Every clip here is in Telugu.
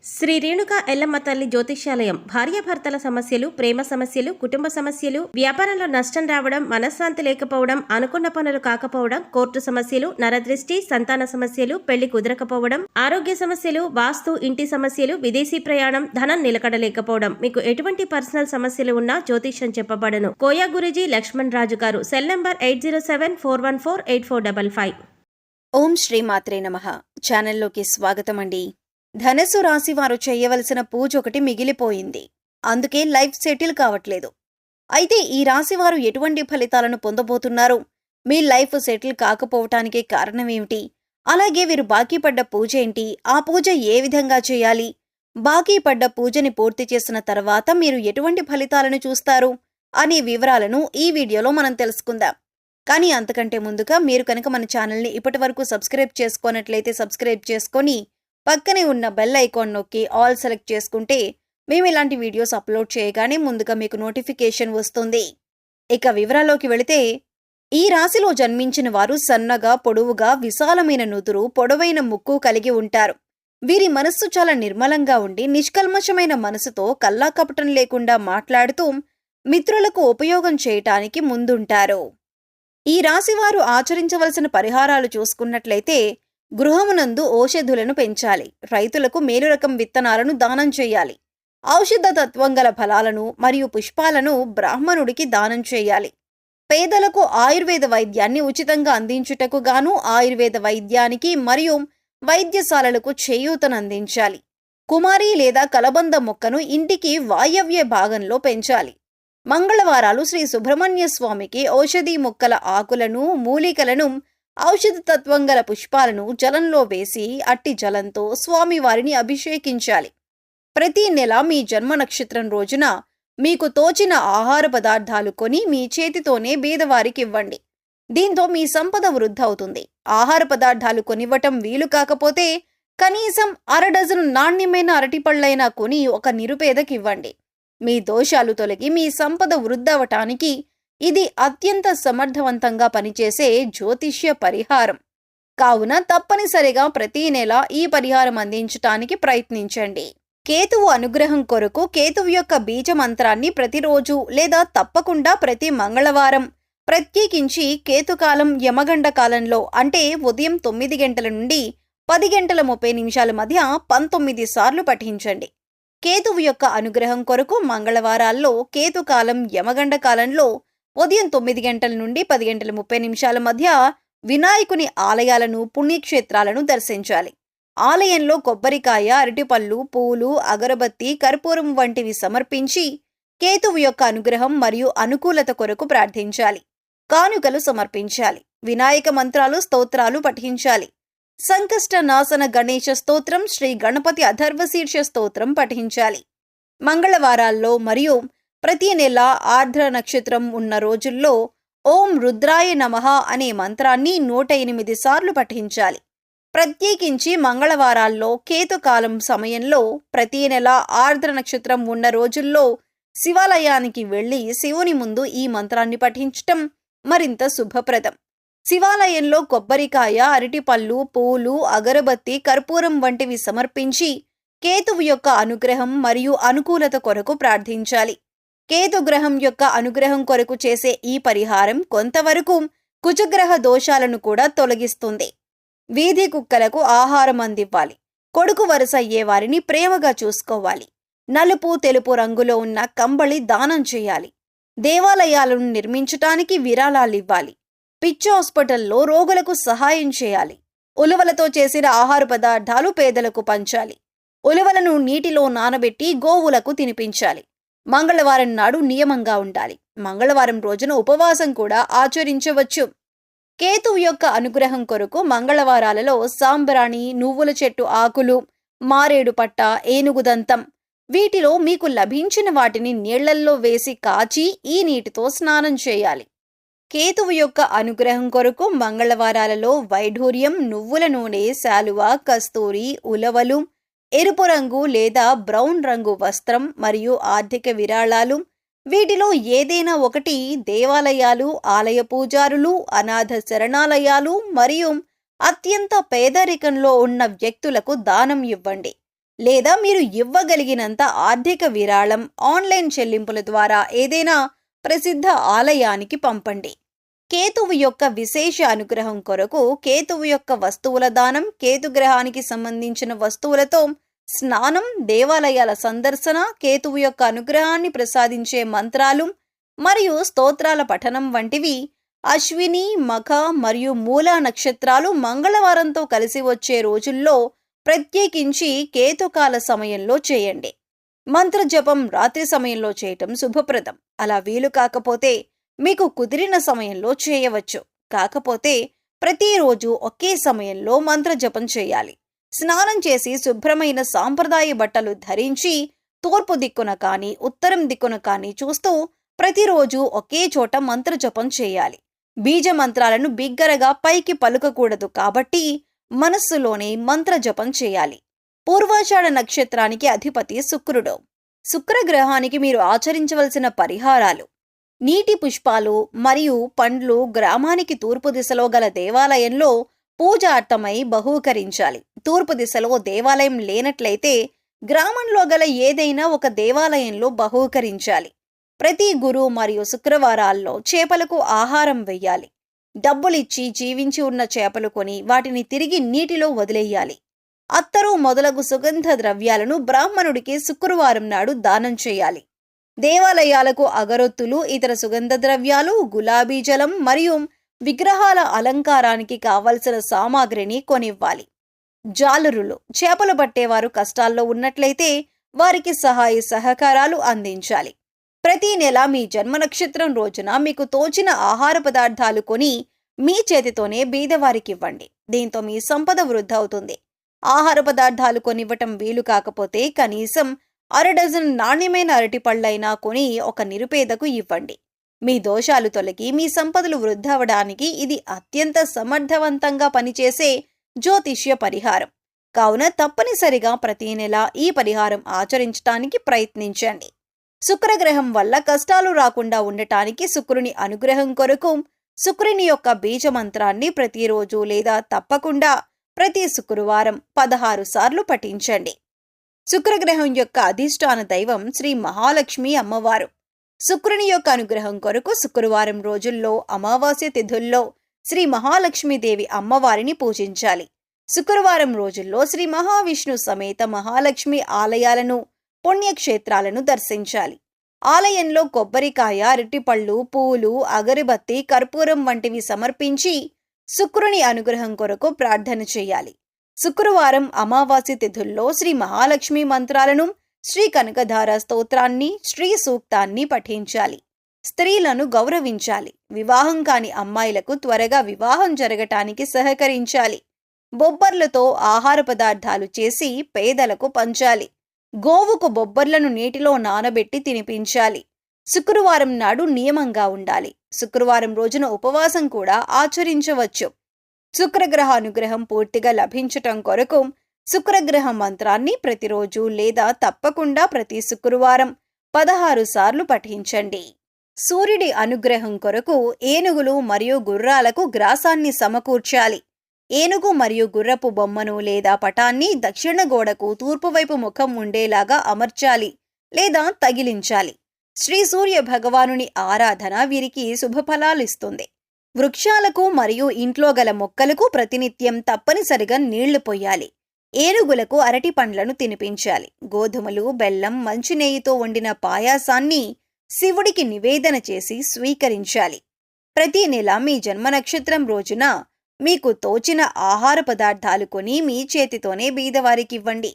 శ్రీ రేణుకా ఎల్లమ్మ తల్లి జ్యోతిష్యాలయం భార్యాభర్తల సమస్యలు, ప్రేమ సమస్యలు, కుటుంబ సమస్యలు, వ్యాపారంలో నష్టం రావడం, మనశ్శాంతి లేకపోవడం, అనుకున్న పనులు కాకపోవడం, కోర్టు సమస్యలు, నరదృష్టి, సంతాన సమస్యలు, పెళ్లి కుదరకపోవడం, ఆరోగ్య సమస్యలు, వాస్తు, ఇంటి సమస్యలు, విదేశీ ప్రయాణం, ధనం నిలకడలేకపోవడం, మీకు ఎటువంటి పర్సనల్ సమస్యలు ఉన్నా జ్యోతిష్యం చెప్పబడను. కోయా గురూజీ లక్ష్మణ్ రాజు గారు. Cell number 8074148455. ఓం శ్రీమాత్రే నమః. ఛానల్లోకి స్వాగతం అండి. ధనుసు రాశి వారు చేయవలసిన పూజ ఒకటి మిగిలిపోయింది. అందుకే లైఫ్ సెటిల్ కావట్లేదు. అయితే ఈ రాశి వారు ఎటువంటి ఫలితాలను పొందబోతున్నారు? మీ లైఫ్ సెటిల్ కాకపోవటానికి కారణమేమిటి? అలాగే వీరు బాకీ పడ్డ పూజ ఏంటి? ఆ పూజ ఏ విధంగా చేయాలి? బాకీ పడ్డ పూజని పూర్తి చేసిన తర్వాత మీరు ఎటువంటి ఫలితాలను చూస్తారు అనే వివరాలను ఈ వీడియోలో మనం తెలుసుకుందాం. కానీ అంతకంటే ముందుగా మీరు కనుక మన ఛానల్ని ఇప్పటి వరకు సబ్స్క్రైబ్ చేసుకోనట్లయితే సబ్స్క్రైబ్ చేసుకొని పక్కనే ఉన్న బెల్ ఐకాన్ నొక్కి ఆల్ సెలెక్ట్ చేసుకుంటే మేము ఇలాంటి వీడియోస్ అప్లోడ్ చేయగానే ముందుగా మీకు నోటిఫికేషన్ వస్తుంది. ఇక వివరాల్లోకి వెళితే, ఈ రాశిలో జన్మించిన వారు సన్నగా, పొడవుగా, విశాలమైన నుదురు, పొడవైన ముక్కు కలిగి ఉంటారు. వీరి మనస్సు చాలా నిర్మలంగా ఉండి నిష్కల్మషమైన మనసుతో కల్లాకపటం లేకుండా మాట్లాడుతూ మిత్రులకు ఉపయోగం చేయటానికి ముందుంటారు. ఈ రాశివారు ఆచరించవలసిన పరిహారాలు చూసుకున్నట్లయితే, గృహమునందు ఔషధులను పెంచాలి. రైతులకు మేలు రకం విత్తనాలను దానం చేయాలి. ఔషధ తత్వం గల ఫలాలను మరియు పుష్పాలను బ్రాహ్మణుడికి దానం చేయాలి. పేదలకు ఆయుర్వేద వైద్యాన్ని ఉచితంగా అందించుటకు గాను ఆయుర్వేద వైద్యానికి మరియు వైద్యశాలలకు చేయూతను అందించాలి. కుమారి లేదా కలబంద మొక్కను ఇంటికి వాయవ్య భాగంలో పెంచాలి. మంగళవారాలు శ్రీ సుబ్రహ్మణ్య స్వామికి ఔషధీ మొక్కల ఆకులను, మూలికలను, ఔషధ తత్వం గల పుష్పాలను జలంలో వేసి అట్టి జలంతో స్వామివారిని అభిషేకించాలి. ప్రతి నెల మీ జన్మ నక్షత్రం రోజున మీకు తోచిన ఆహార పదార్థాలు కొని మీ చేతితోనే బీదవారికి ఇవ్వండి. దీంతో మీ సంపద వృద్ధవుతుంది. ఆహార పదార్థాలు కొనివ్వటం వీలు కాకపోతే కనీసం 1/2 డజను నాణ్యమైన అరటిపళ్ళైనా కొని ఒక నిరుపేదకి ఇవ్వండి. మీ దోషాలు తొలగి మీ సంపద వృద్ధవటానికి ఇది అత్యంత సమర్థవంతంగా పనిచేసే జ్యోతిష్య పరిహారం. కావున తప్పనిసరిగా ప్రతి నెల ఈ పరిహారం అందించటానికి ప్రయత్నించండి. కేతువు అనుగ్రహం కొరకు కేతువు యొక్క బీజ మంత్రాన్ని ప్రతిరోజు లేదా తప్పకుండా ప్రతి మంగళవారం, ప్రత్యేకించి కేతుకాలం యమగండ కాలంలో అంటే ఉదయం 9 గంటల నుండి 10 గంటల 30 నిమిషాల మధ్య 19 సార్లు పఠించండి. కేతువు యొక్క అనుగ్రహం కొరకు మంగళవారాల్లో, కేతుకాలం యమగండ కాలంలో ఉదయం 9 గంటల నుండి 10 గంటల 30 నిమిషాల మధ్య వినాయకుని ఆలయాలను, పుణ్యక్షేత్రాలను దర్శించాలి. ఆలయంలో కొబ్బరికాయ, అరటిపళ్ళు, పూలు, అగరబత్తి, కర్పూరం వంటివి సమర్పించి కేతువు యొక్క అనుగ్రహం మరియు అనుకూలత కొరకు ప్రార్థించాలి. కానుకలు సమర్పించాలి. వినాయక మంత్రాలు, స్తోత్రాలు పఠించాలి. సంకష్ట నాశన గణేశ స్తోత్రం, శ్రీ గణపతి అథర్వశీర్ష స్తోత్రం పఠించాలి. మంగళవారాల్లో మరియు ప్రతి నెల ఆర్ద్ర నక్షత్రం ఉన్న రోజుల్లో ఓం రుద్రాయ నమః అనే మంత్రాన్ని 108 సార్లు పఠించాలి. ప్రత్యేకించి మంగళవారాల్లో, కేతుకాలం సమయంలో, ప్రతి నెల ఆర్ద్ర నక్షత్రం ఉన్న రోజుల్లో శివాలయానికి వెళ్లి శివుని ముందు ఈ మంత్రాన్ని పఠించటం మరింత శుభప్రదం. శివాలయంలో కొబ్బరికాయ, అరటిపళ్ళు, పూలు, అగరబత్తి, కర్పూరం వంటివి సమర్పించి కేతువు యొక్క అనుగ్రహం మరియు అనుకూలత కొరకు ప్రార్థించాలి. కేతుగ్రహం యొక్క అనుగ్రహం కొరకు చేసే ఈ పరిహారం కొంతవరకు కుజగ్రహ దోషాలను కూడా తొలగిస్తుంది. వీధి కుక్కలకు ఆహారం అందివ్వాలి. కొడుకు వరుస అయ్యే వారిని ప్రేమగా చూసుకోవాలి. నలుపు, తెలుపు రంగులో ఉన్న కంబళి దానం చేయాలి. దేవాలయాలను నిర్మించటానికి విరాళాలివ్వాలి. పిచ్చి హాస్పిటల్లో రోగులకు సహాయం చేయాలి. ఉలువలతో చేసిన ఆహార పదార్థాలు పేదలకు పంచాలి. ఉలువలను నీటిలో నానబెట్టి గోవులకు తినిపించాలి. మంగళవారం నాడు నియమంగా ఉండాలి. మంగళవారం రోజున ఉపవాసం కూడా ఆచరించవచ్చు. కేతువు యొక్క అనుగ్రహం కొరకు మంగళవారాలలో సాంబ్రాణి, నువ్వుల చెట్టు ఆకులు, మారేడు పట్ట, ఏనుగుదంతం వీటిలో మీకు లభించిన వాటిని నీళ్లల్లో వేసి కాచి ఈ నీటితో స్నానం చేయాలి. కేతువు యొక్క అనుగ్రహం కొరకు మంగళవారాలలో వైఢూర్యం, నువ్వుల నూనె, శాలువ, కస్తూరి, ఉలవలు, ఎరుపు రంగు లేదా బ్రౌన్ రంగు వస్త్రం మరియు ఆర్థిక విరాళాలు వీటిలో ఏదైనా ఒకటి దేవాలయాలు, ఆలయ పూజారులు, అనాథ శరణాలయాలు మరియు అత్యంత పేదరికంలో ఉన్న వ్యక్తులకు దానం ఇవ్వండి. లేదా మీరు ఇవ్వగలిగినంత ఆర్థిక విరాళం ఆన్లైన్ చెల్లింపుల ద్వారా ఏదైనా ప్రసిద్ధ ఆలయానికి పంపండి. కేతువు యొక్క విశేష అనుగ్రహం కొరకు కేతువు యొక్క వస్తువుల దానం, కేతుగ్రహానికి సంబంధించిన వస్తువులతో స్నానం, దేవాలయాల సందర్శన, కేతువు యొక్క అనుగ్రహాన్ని ప్రసాదించే మంత్రాలు మరియు స్తోత్రాల పఠనం వంటివి అశ్విని, మఖ మరియు మూల నక్షత్రాలు మంగళవారంతో కలిసి వచ్చే రోజుల్లో ప్రత్యేకించి కేతుకాల సమయంలో చేయండి. మంత్రజపం రాత్రి సమయంలో చేయటం శుభప్రదం. అలా వీలు కాకపోతే మీకు కుదిరిన సమయంలో చేయవచ్చు. కాకపోతే ప్రతిరోజు ఒకే సమయంలో మంత్రజపం చేయాలి. స్నానం చేసి శుభ్రమైన సాంప్రదాయ బట్టలు ధరించి తూర్పు దిక్కున కానీ ఉత్తరం దిక్కున కానీ చూస్తూ ప్రతిరోజు ఒకే చోట మంత్రజపం చేయాలి. బీజ మంత్రాలను బిగ్గరగా పైకి పలుకకూడదు కాబట్టి మనస్సులోనే మంత్రజపం చేయాలి. పూర్వాషాఢ నక్షత్రానికి అధిపతి శుక్రుడు. శుక్రగ్రహానికి మీరు ఆచరించవలసిన పరిహారాలు: నీటి పుష్పాలు మరియు పండ్లు గ్రామానికి తూర్పు దిశలో గల దేవాలయంలో పూజార్థమై బహూకరించాలి. తూర్పు దిశలో దేవాలయం లేనట్లయితే గ్రామంలో గల ఏదైనా ఒక దేవాలయంలో బహూకరించాలి. ప్రతి గురు మరియు శుక్రవారాల్లో చేపలకు ఆహారం వెయ్యాలి. డబ్బులిచ్చి జీవించి ఉన్న చేపలు కొని వాటిని తిరిగి నీటిలో వదిలేయాలి. అత్తరు మొదలగు సుగంధ ద్రవ్యాలను బ్రాహ్మణుడికి శుక్రవారం నాడు దానం చేయాలి. దేవాలయాలకు అగరొత్తులు, ఇతర సుగంధ ద్రవ్యాలు, గులాబీ జలం మరియు విగ్రహాల అలంకారానికి కావలసిన సామాగ్రిని కొనివ్వాలి. జాలరులు, చేపలు పట్టేవారు కష్టాల్లో ఉన్నట్లయితే వారికి సహాయ సహకారాలు అందించాలి. ప్రతి నెల మీ జన్మ నక్షత్రం రోజున మీకు తోచిన ఆహార పదార్థాలు కొని మీ చేతితోనే బీదవారికి ఇవ్వండి. దీంతో మీ సంపద వృద్ధి అవుతుంది. ఆహార పదార్థాలు కొనివ్వటం వీలు కాకపోతే కనీసం అరడజన్ నాణ్యమైన అరటిపళ్ళైనా కొని ఒక నిరుపేదకు ఇవ్వండి. మీ దోషాలు తొలగి మీ సంపదలు వృద్ధి అవడానికి ఇది అత్యంత సమర్థవంతంగా పనిచేసే జ్యోతిష్య పరిహారం. కావున తప్పనిసరిగా ప్రతి నెల ఈ పరిహారం ఆచరించడానికి ప్రయత్నించండి. శుక్రగ్రహం వల్ల కష్టాలు రాకుండా ఉండటానికి శుక్రుని అనుగ్రహం కొరకు శుక్రుని యొక్క బీజ మంత్రాన్ని ప్రతిరోజు లేదా తప్పకుండా ప్రతి శుక్రవారం 16 సార్లు పఠించండి. శుక్రగ్రహం యొక్క అధిష్టాన దైవం శ్రీ మహాలక్ష్మి అమ్మవారు. శుక్రుని యొక్క అనుగ్రహం కొరకు శుక్రవారం రోజుల్లో అమావాస్య తిథుల్లో శ్రీ మహాలక్ష్మీదేవి అమ్మవారిని పూజించాలి. శుక్రవారం రోజుల్లో శ్రీ మహావిష్ణు సమేత మహాలక్ష్మి ఆలయాలను, పుణ్యక్షేత్రాలను దర్శించాలి. ఆలయంలో కొబ్బరికాయ, అరటిపళ్ళు, పూలు, అగరబత్తి, కర్పూరం వంటివి సమర్పించి శుక్రుని అనుగ్రహం కొరకు ప్రార్థన చేయాలి. శుక్రవారం అమావాస్య తిథుల్లో శ్రీ మహాలక్ష్మి మంత్రాలను, శ్రీ కనకధార స్తోత్రాన్ని, శ్రీ సూక్తాన్ని పఠించాలి. స్త్రీలను గౌరవించాలి. వివాహం కాని అమ్మాయిలకు త్వరగా వివాహం జరగటానికి సహకరించాలి. బొబ్బర్లతో ఆహార పదార్థాలు చేసి పేదలకు పంచాలి. గోవుకు బొబ్బర్లను నీటిలో నానబెట్టి తినిపించాలి. శుక్రవారం నాడు నియమంగా ఉండాలి. శుక్రవారం రోజున ఉపవాసం కూడా ఆచరించవచ్చు. శుక్రగ్రహ అనుగ్రహం పూర్తిగా లభించటం కొరకు శుక్రగ్రహ మంత్రాన్ని ప్రతిరోజు లేదా తప్పకుండా ప్రతి శుక్రవారం 16 సార్లు పఠించండి. సూర్యుడి అనుగ్రహం కొరకు ఏనుగులు మరియు గుర్రాలకు గ్రాసాన్ని సమకూర్చాలి. ఏనుగు మరియు గుర్రపు బొమ్మను లేదా పటాన్ని దక్షిణ గోడకు తూర్పువైపు ముఖం ఉండేలాగా అమర్చాలి లేదా తగిలించాలి. శ్రీ సూర్య భగవానుని ఆరాధన వీరికి శుభఫలాలిస్తుంది. వృక్షాలకు మరియు ఇంట్లో గల మొక్కలకు ప్రతినిత్యం తప్పనిసరిగా నీళ్లు పొయ్యాలి. ఏనుగులకు అరటి పండ్లను తినిపించాలి. గోధుమలు, బెల్లం, మంచినెయ్యితో వండిన పాయాసాన్ని శివుడికి నివేదన చేసి స్వీకరించాలి. ప్రతి నెల మీ జన్మ నక్షత్రం రోజున మీకు తోచిన ఆహార పదార్థాలు కొని మీ చేతితోనే బీదవారికి ఇవ్వండి.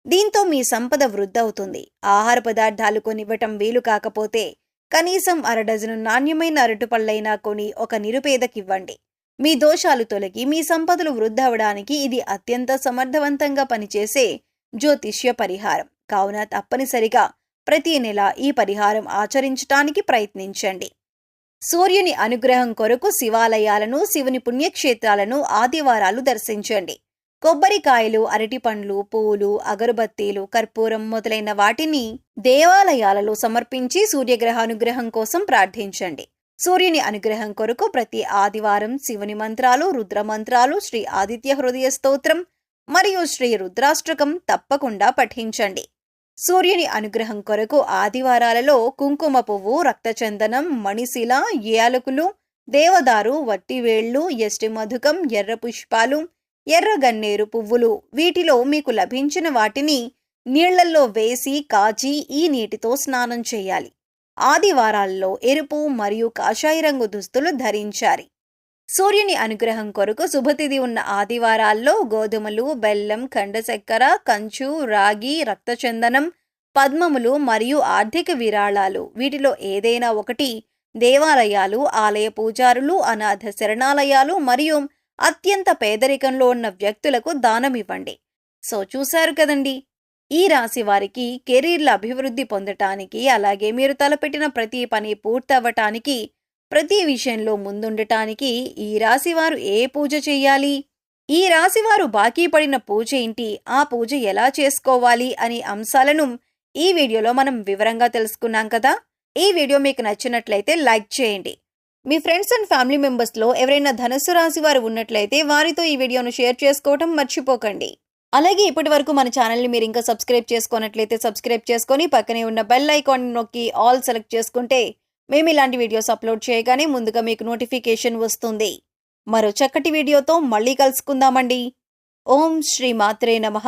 దీంతో మీ సంపద వృద్ధవుతుంది. ఆహార పదార్థాలు కొనివ్వటం వీలు కాకపోతే కనీసం అరడజను నాణ్యమైన అరటిపళ్ళైనా కొని ఒక నిరుపేదకివ్వండి. మీ దోషాలు తొలగి మీ సంపదలు వృద్ధవడానికి ఇది అత్యంత సమర్థవంతంగా పనిచేసే జ్యోతిష్య పరిహారం. కావున తప్పనిసరిగా ప్రతి నెల ఈ పరిహారం ఆచరించటానికి ప్రయత్నించండి. సూర్యుని అనుగ్రహం కొరకు శివాలయాలను, శివుని పుణ్యక్షేత్రాలను ఆదివారాలు దర్శించండి. కొబ్బరికాయలు, అరటిపండ్లు, పూలు, అగరబత్తీలు, కర్పూరం మొదలైన వాటిని దేవాలయాలలో సమర్పించి సూర్యగ్రహ అనుగ్రహం కోసం ప్రార్థించండి. సూర్యుని అనుగ్రహం కొరకు ప్రతి ఆదివారం శివుని మంత్రాలు, రుద్ర మంత్రాలు, శ్రీ ఆదిత్య హృదయ స్తోత్రం, మరియు శ్రీ రుద్రాష్టకం తప్పకుండా పఠించండి. సూర్యుని అనుగ్రహం కొరకు ఆదివారాలలో కుంకుమ పువ్వు, రక్తచందనం, మణిశిల, యాలకులు, దేవదారు, వట్టివేళ్లు, యష్టి మధుకం, ఎర్ర పుష్పాలు, ఎర్ర గన్నేరు పువ్వులు వీటిలో మీకు లభించిన వాటిని నీళ్లల్లో వేసి కాచి ఈ నీటితో స్నానం చేయాలి. ఆదివారాల్లో ఎరుపు మరియు కాషాయ రంగు దుస్తులు ధరించాలి. సూర్యుని అనుగ్రహం కొరకు శుభతిథి ఉన్న ఆదివారాల్లో గోధుమలు, బెల్లం, ఖండ చక్కెర, కంచు, రాగి, రక్తచందనం, పద్మములు మరియు ఆర్థిక విరాళాలు వీటిలో ఏదైనా ఒకటి దేవాలయాలు, ఆలయ పూజారులు, అనాథ శరణాలయాలు మరియు అత్యంత పేదరికంలో ఉన్న వ్యక్తులకు దానమివ్వండి. సో చూశారు కదండి, ఈ రాశి వారికి కెరీర్ల అభివృద్ధి పొందటానికి, అలాగే మీరు తలపెట్టిన ప్రతి పని పూర్తవ్వటానికి, ప్రతి విషయంలో ముందుండటానికి ఈ రాశివారు ఏ పూజ చెయ్యాలి, ఈ రాశివారు బాకీ పడిన పూజ ఏంటి, ఆ పూజ ఎలా చేసుకోవాలి అనే అంశాలను ఈ వీడియోలో మనం వివరంగా తెలుసుకున్నాం కదా. ఈ వీడియో మీకు నచ్చినట్లయితే లైక్ చేయండి. మీ ఫ్రెండ్స్ అండ్ ఫ్యామిలీ మెంబర్స్లో ఎవరైనా ధనుస్సు రాశి వారు ఉన్నట్లయితే వారితో ఈ వీడియోను షేర్ చేసుకోవటం మర్చిపోకండి. అలాగే ఇప్పటి వరకు మన ఛానల్ని మీరు ఇంకా సబ్స్క్రైబ్ చేసుకున్నట్లయితే సబ్స్క్రైబ్ చేసుకొని పక్కనే ఉన్న బెల్ ఐకాన్ నొక్కి ఆల్ సెలెక్ట్ చేసుకుంటే మేము ఇలాంటి వీడియోస్ అప్లోడ్ చేయగానే ముందుగా మీకు నోటిఫికేషన్ వస్తుంది. మరో చక్కటి వీడియోతో మళ్ళీ కలుసుకుందామండి. ఓం శ్రీ మాత్రే నమః.